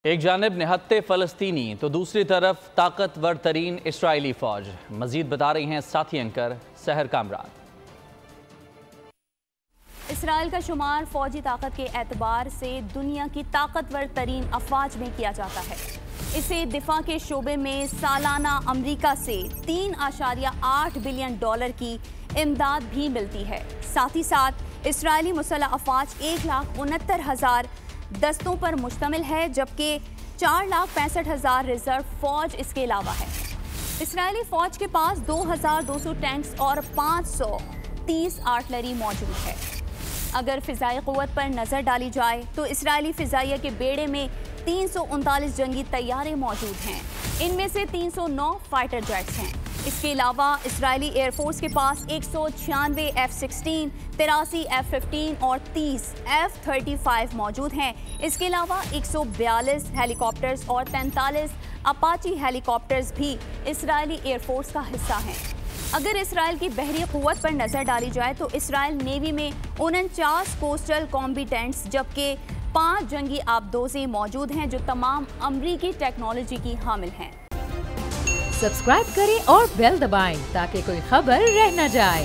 एक जानिब निहत्ते फ़लस्तीनी तो दूसरी तरफ ताकतवर तरीन इसराइली फ़ौज। मज़ीद बता रही हैं साथी एंकर सहर कामरान। इसराइल का शुमार फौजी ताकत के एतबार से दुनिया की ताकतवर तरीन अफवाज में किया जाता है। इसे दिफा के शोबे में सालाना अमरीका से 3.8 बिलियन डॉलर की इमदाद भी मिलती है। साथ ही साथ इसराइली मुसल्लह अफवाज 1,69,000 दस्तों पर मुश्तमिल है, जबकि 4,65,000 रिजर्व फौज इसके अलावा है। इसराइली फौज के पास 2,200 टैंक्स और 530 आर्टिलरी मौजूद है। अगर फ़िज़ाई क़ुव्वत पर नज़र डाली जाए तो इसराइली फ़िज़ाइया के बेड़े में 339 जंगी तैयारे मौजूद हैं। इनमें से 309 फाइटर जेट्स हैं। इसके अलावा इसराइली एयरफोर्स के पास 196 F-16, 83 F-15 और 30 F-35 मौजूद हैं। इसके अलावा 142 हेलीकॉप्टर्स और 43 अपाची हेलीकॉप्टर्स भी इसराइली एयरफोर्स का हिस्सा हैं। अगर इसराइल की बहरी क़ुव्वत पर नज़र डाली जाए तो इसराइल नेवी में 49 कोस्टल कॉम्बिटेंट्स जबकि 5 जंगी आबदोज़ें मौजूद हैं जो तमाम अमरीकी टेक्नोलॉजी की हामिल हैं। सब्सक्राइब करें और बेल दबाएं ताकि कोई खबर रह न जाए।